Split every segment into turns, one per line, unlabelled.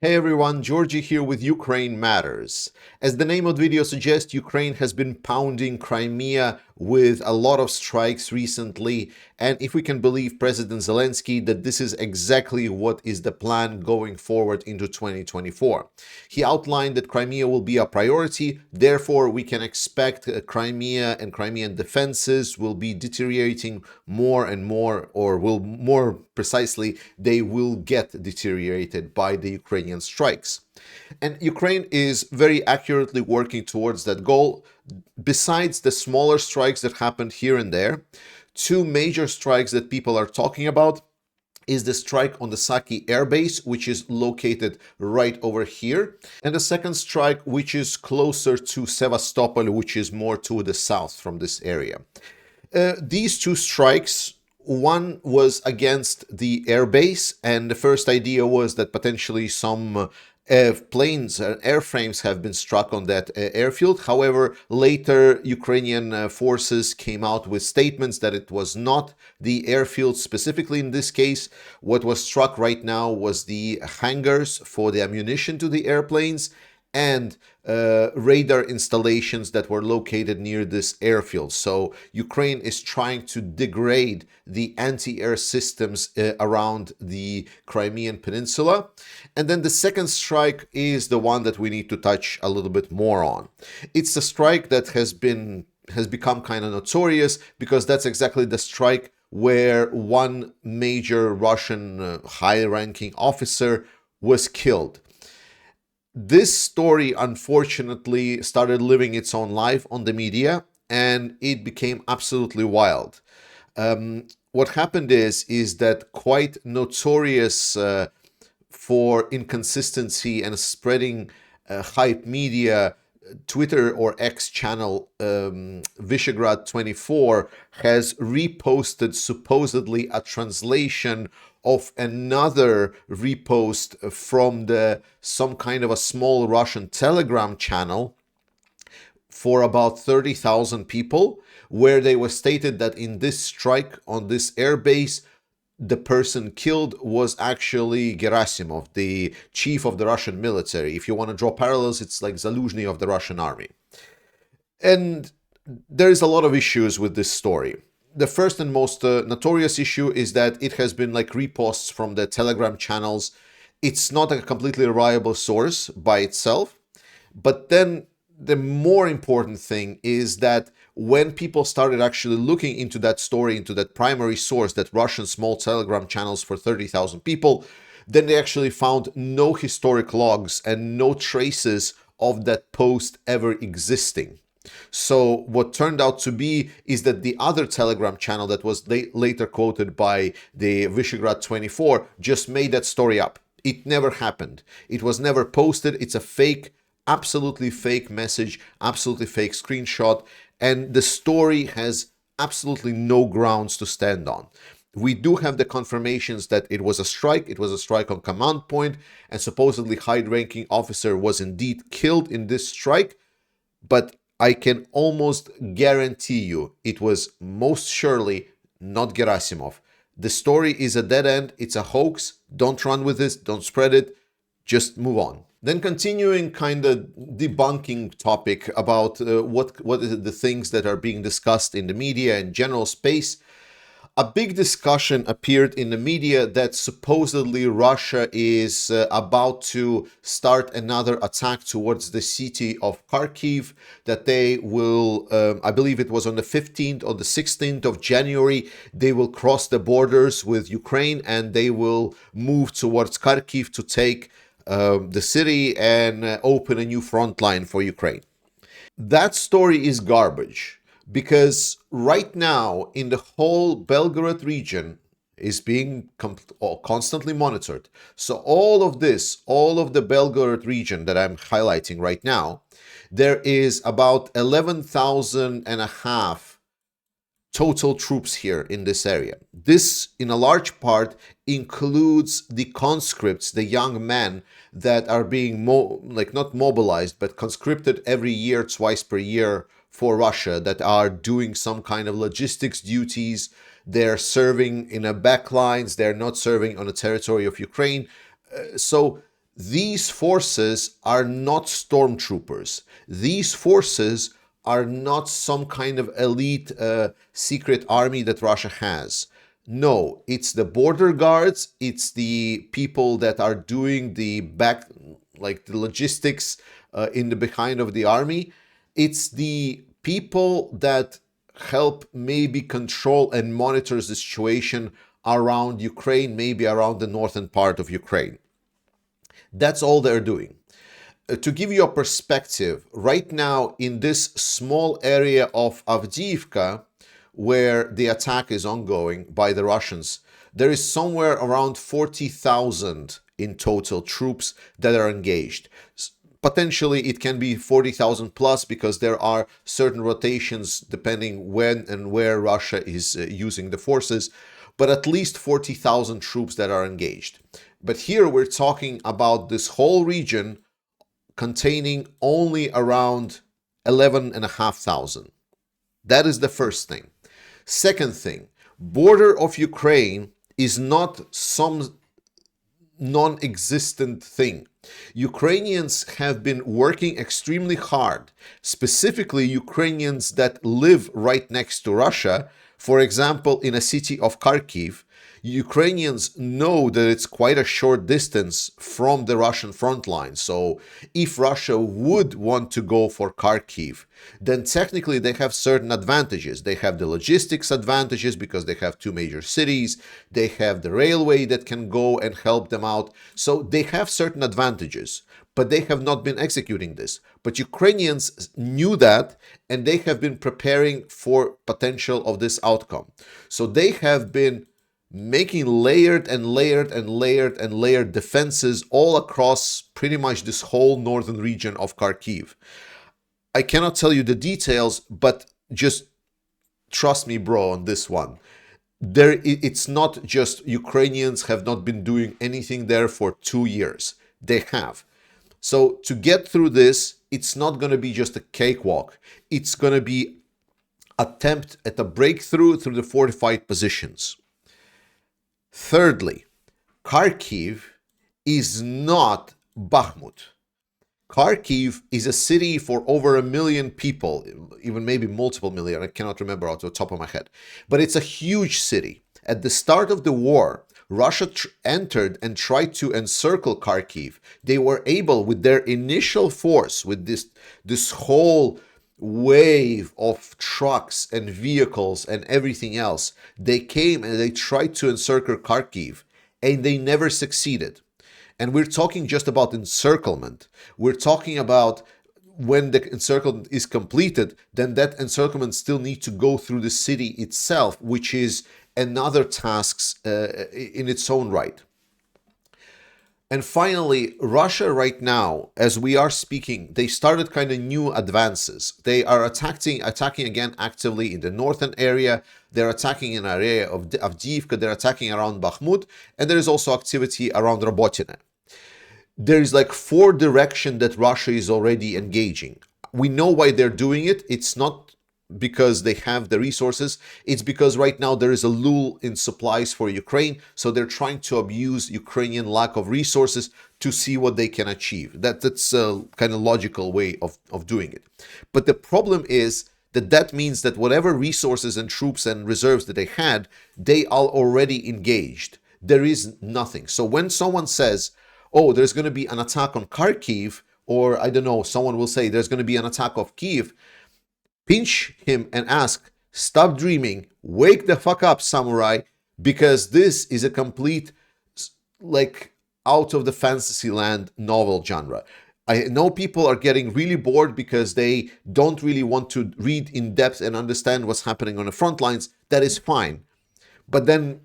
Hey everyone, Georgie here with Ukraine Matters. As the name of the video suggests, Ukraine has been pounding Crimea with a lot of strikes recently, and if we can believe President Zelensky, that this is exactly what is the plan going forward into 2024. He outlined that Crimea will be a priority, therefore we can expect Crimea and Crimean defenses will be deteriorating more and more, or will more precisely, they will get deteriorated by the Ukrainian strikes. And Ukraine is very accurately working towards that goal. Besides the smaller strikes that happened here and there, two major strikes that people are talking about is the strike on the Saki air base, which is located right over here, and the second strike, which is closer to Sevastopol, which is more to the south from this area. These two strikes, one was against the airbase, and the first idea was that potentially some planes and airframes have been struck on that airfield. However, later Ukrainian forces came out with statements that it was not the airfield specifically in this case. What was struck right now was the hangars for the ammunition to the airplanes and radar installations that were located near this airfield. So Ukraine is trying to degrade the anti-air systems around the Crimean Peninsula. And then the second strike is the one that we need to touch a little bit more on. It's a strike that has become kind of notorious because that's exactly the strike where one major Russian high-ranking officer was killed. This story, unfortunately, started living its own life on the media, and it became absolutely wild. What happened is that quite notorious for inconsistency and spreading hype media, Twitter or X channel Visegrad 24 has reposted supposedly a translation of another repost from some kind of a small Russian Telegram channel for about 30,000 people, where they were stated that in this strike on this airbase, the person killed was actually Gerasimov, the chief of the Russian military. If you want to draw parallels, it's like Zaluzhny of the Russian army. And there's a lot of issues with this story. The first and most notorious issue is that it has been like reposts from the Telegram channels. It's not a completely reliable source by itself. But then the more important thing is that when people started actually looking into that story, into that primary source, that Russian small Telegram channels for 30,000 people, then they actually found no historic logs and no traces of that post ever existing. So what turned out to be is that the other Telegram channel that was later quoted by the Visegrad 24 just made that story up. It never happened. It was never posted. It's a fake, absolutely fake message, absolutely fake screenshot, and the story has absolutely no grounds to stand on. We do have the confirmations that it was a strike. It was a strike on command point, and supposedly high-ranking officer was indeed killed in this strike, but I can almost guarantee you it was most surely not Gerasimov. The story is a dead end. It's a hoax. Don't run with this. Don't spread it. Just move on. Then continuing kind of debunking topic about what is the things that are being discussed in the media and general space. A big discussion appeared in the media that supposedly Russia is about to start another attack towards the city of Kharkiv, that they will, I believe it was on the 15th or the 16th of January, they will cross the borders with Ukraine and they will move towards Kharkiv to take the city and open a new front line for Ukraine. That story is garbage because right now in the whole Belgorod region is being constantly monitored. So all of this, all of the Belgorod region that I'm highlighting right now, there is about 11,000 and a half total troops here in this area. This, in a large part, includes the conscripts, the young men that are being not mobilized, but conscripted every year, twice per year for Russia, that are doing some kind of logistics duties. They're serving in a backlines. They're not serving on the territory of Ukraine. So These forces are not stormtroopers. These forces are not some kind of elite secret army that Russia has. No, it's the border guards, it's the people that are doing the back, like the logistics in the behind of the army. It's the people that help maybe control and monitors the situation around Ukraine, maybe around the northern part of Ukraine. That's all they're doing. To give you a perspective, right now in this small area of Avdiivka, where the attack is ongoing by the Russians, there is somewhere around 40,000 in total troops that are engaged. Potentially it can be 40,000 plus because there are certain rotations depending when and where Russia is using the forces, but at least 40,000 troops that are engaged. But here we're talking about this whole region containing only around 11,500. That is the first thing. Second thing, border of Ukraine is not some non-existent thing. Ukrainians have been working extremely hard, specifically Ukrainians that live right next to Russia. For example, in a city of Kharkiv, Ukrainians know that it's quite a short distance from the Russian front line. So if Russia would want to go for Kharkiv, then technically they have certain advantages. They have the logistics advantages because they have two major cities. They have the railway that can go and help them out. So they have certain advantages, but they have not been executing this. But Ukrainians knew that, and they have been preparing for potential of this outcome. So they have been making layered and layered and layered and layered defenses all across pretty much this whole northern region of Kharkiv. I cannot tell you the details, but just trust me, bro, on this one. It's not just Ukrainians have not been doing anything there for 2 years. They have. So to get through this, it's not going to be just a cakewalk. It's going to be attempt at a breakthrough through the fortified positions. Thirdly, Kharkiv is not Bakhmut. Kharkiv is a city for over 1 million people, even maybe multiple million. I cannot remember off the top of my head. But it's a huge city. At the start of the war, Russia entered and tried to encircle Kharkiv. They were able, with their initial force, with this whole wave of trucks and vehicles and everything else, they came and they tried to encircle Kharkiv, and they never succeeded. And we're talking just about encirclement. We're talking about when the encirclement is completed, then that encirclement still needs to go through the city itself, which is another task in its own right. And finally, Russia right now, as we are speaking, they started kind of new advances. They are attacking again actively in the northern area. They're attacking in an area of Avdiivka. They're attacking around Bakhmut. And there is also activity around Robotine. There is like 4 directions that Russia is already engaging. We know why they're doing it. It's not because they have the resources. It's because right now there is a lull in supplies for Ukraine. So they're trying to abuse Ukrainian lack of resources to see what they can achieve. That's a kind of logical way of doing it. But the problem is that means that whatever resources and troops and reserves that they had, they are already engaged. There is nothing. So when someone says, oh, there's going to be an attack on Kharkiv, or I don't know, someone will say there's going to be an attack of Kiev, pinch him and ask, stop dreaming, wake the fuck up, samurai, because this is a complete, like, out of the fantasy land novel genre. I know people are getting really bored because they don't really want to read in depth and understand what's happening on the front lines. That is fine. But then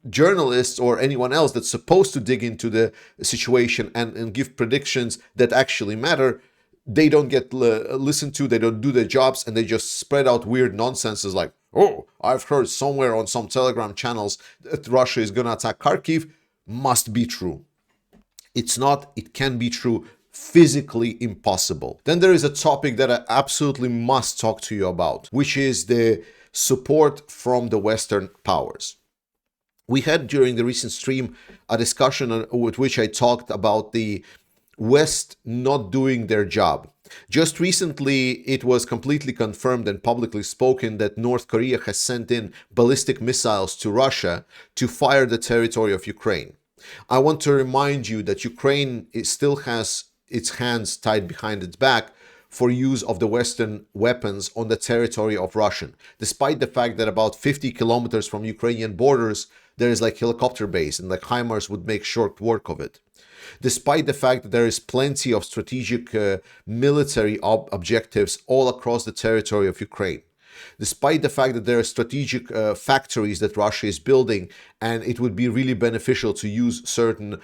journalists or anyone else that's supposed to dig into the situation and give predictions that actually matter, they don't get listened to, they don't do their jobs, and they just spread out weird nonsenses like, oh, I've heard somewhere on some Telegram channels that Russia is going to attack Kharkiv. Must be true. It's not. It can be true. Physically impossible. Then there is a topic that I absolutely must talk to you about, which is the support from the Western powers. We had during the recent stream a discussion with which I talked about the West not doing their job. Just recently, it was completely confirmed and publicly spoken that North Korea has sent in ballistic missiles to Russia to fire the territory of Ukraine. I want to remind you that Ukraine still has its hands tied behind its back for use of the Western weapons on the territory of Russia, despite the fact that about 50 kilometers from Ukrainian borders, there is like helicopter base and like HIMARS would make short work of it. Despite the fact that there is plenty of strategic military objectives all across the territory of Ukraine. Despite the fact that there are strategic factories that Russia is building, and it would be really beneficial to use certain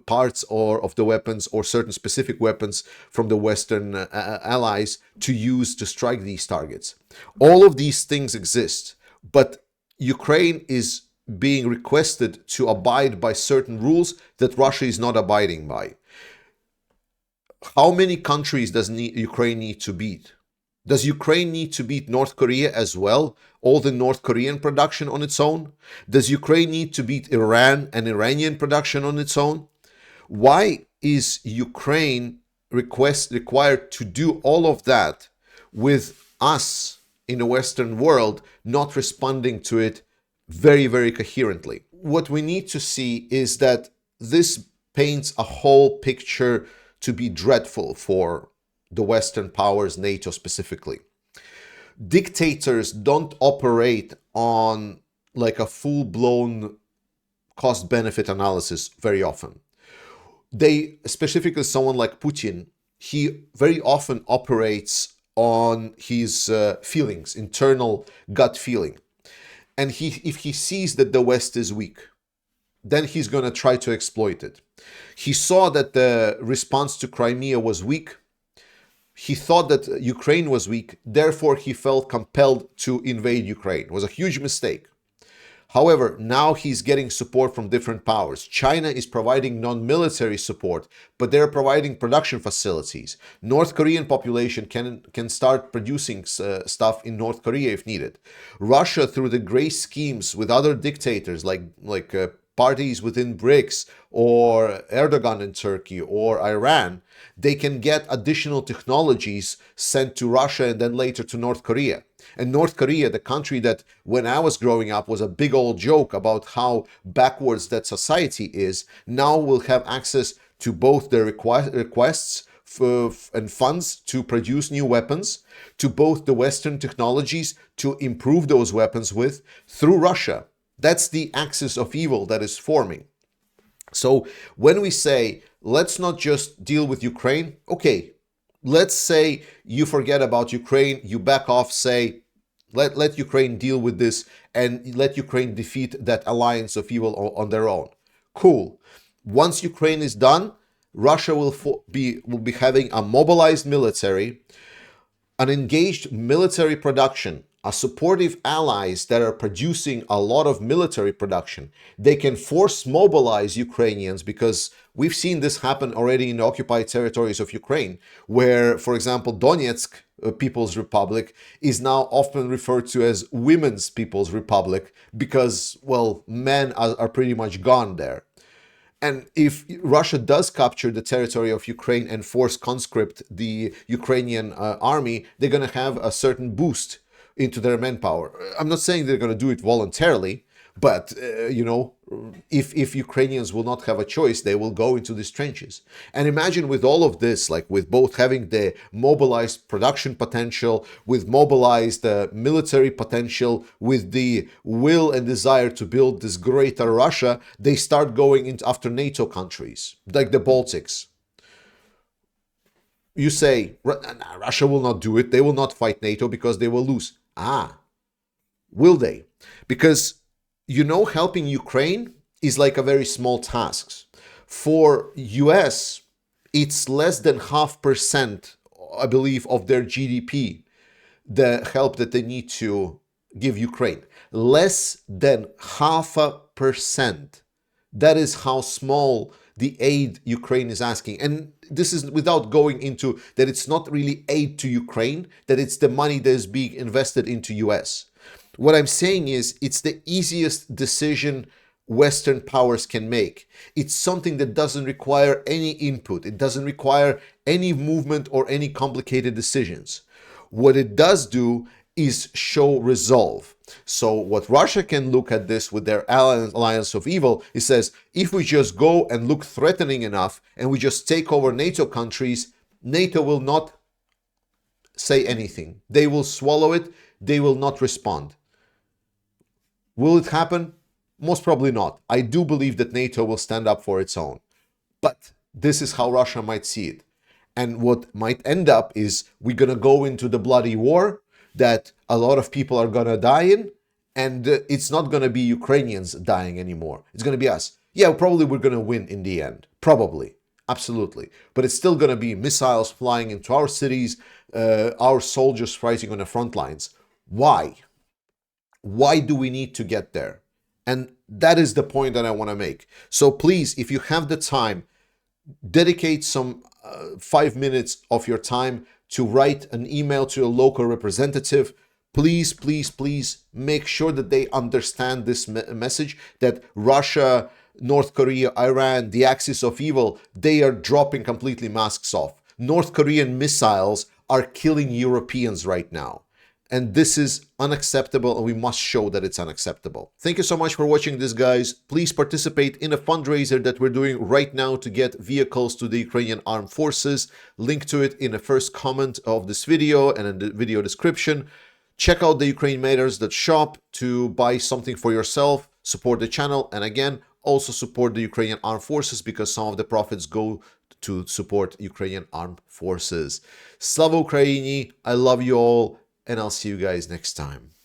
parts of the weapons or certain specific weapons from the Western allies to use to strike these targets. All of these things exist, but Ukraine is being requested to abide by certain rules that Russia is not abiding by. How many countries does Ukraine need to beat? Does Ukraine need to beat North Korea as well? All the North Korean production on its own? Does Ukraine need to beat Iran and Iranian production on its own? Why is Ukraine required to do all of that with us in the Western world not responding to it very, very coherently? What we need to see is that this paints a whole picture to be dreadful for the Western powers, NATO specifically. Dictators don't operate on like a full-blown cost-benefit analysis very often. They, specifically someone like Putin, he very often operates on his feelings, internal gut feeling. And if he sees that the West is weak, then he's going to try to exploit it. He saw that the response to Crimea was weak. He thought that Ukraine was weak. Therefore, he felt compelled to invade Ukraine. It was a huge mistake. However, now he's getting support from different powers. China is providing non-military support, but they're providing production facilities. North Korean population can start producing stuff in North Korea if needed. Russia, through the grace schemes with other dictators like parties within BRICS or Erdogan in Turkey or Iran, they can get additional technologies sent to Russia and then later to North Korea. And North Korea, the country that when I was growing up was a big old joke about how backwards that society is, now will have access to both their requests and funds to produce new weapons, to both the Western technologies to improve those weapons with, through Russia. That's the axis of evil that is forming. So when we say, let's not just deal with Ukraine, okay, let's say you forget about Ukraine, you back off, say, let Ukraine deal with this and let Ukraine defeat that alliance of evil on their own. Cool. Once Ukraine is done, Russia will be having a mobilized military, an engaged military production, a supportive allies that are producing a lot of military production. They can force mobilize Ukrainians because we've seen this happen already in the occupied territories of Ukraine, where, for example, Donetsk People's Republic is now often referred to as Women's People's Republic because, well, men are pretty much gone there. And if Russia does capture the territory of Ukraine and force conscript the Ukrainian army, they're going to have a certain boost into their manpower. I'm not saying they're going to do it voluntarily, but, if Ukrainians will not have a choice, they will go into these trenches. And imagine with all of this, like with both having the mobilized production potential, with mobilized military potential, with the will and desire to build this greater Russia, they start going into after NATO countries, like the Baltics. You say, Russia will not do it. They will not fight NATO because they will lose. Will they? Because helping Ukraine is like a very small task. For US, it's less than 0.5%, I believe, of their GDP, the help that they need to give Ukraine. Less than 0.5%. That is how small the aid Ukraine is asking. And this is without going into that it's not really aid to Ukraine, that it's the money that is being invested into US. What I'm saying is it's the easiest decision Western powers can make. It's something that doesn't require any input. It doesn't require any movement or any complicated decisions. What it does do is show resolve. So what Russia can look at this with their alliance of evil, it says, if we just go and look threatening enough and we just take over NATO countries, NATO will not say anything. They will swallow it. They will not respond. Will it happen? Most probably not. I do believe that NATO will stand up for its own. But this is how Russia might see it. And what might end up is we're going to go into the bloody war that a lot of people are going to die in. And it's not going to be Ukrainians dying anymore. It's going to be us. Yeah, probably we're going to win in the end. Probably. Absolutely. But it's still going to be missiles flying into our cities, our soldiers fighting on the front lines. Why? Why do we need to get there? And that is the point that I want to make. So please, if you have the time, dedicate some 5 minutes of your time to write an email to a local representative. Please, please, please make sure that they understand this message, that Russia, North Korea, Iran, the axis of evil, they are dropping completely masks off. North Korean missiles are killing Europeans right now. And this is unacceptable, and we must show that it's unacceptable. Thank you so much for watching this, guys. Please participate in a fundraiser that we're doing right now to get vehicles to the Ukrainian armed forces. Link to it in the first comment of this video and in the video description. Check out the ukrainematers.shop to buy something for yourself, support the channel, and again, also support the Ukrainian armed forces because some of the profits go to support Ukrainian armed forces. Slava Ukraini! I love you all. And I'll see you guys next time.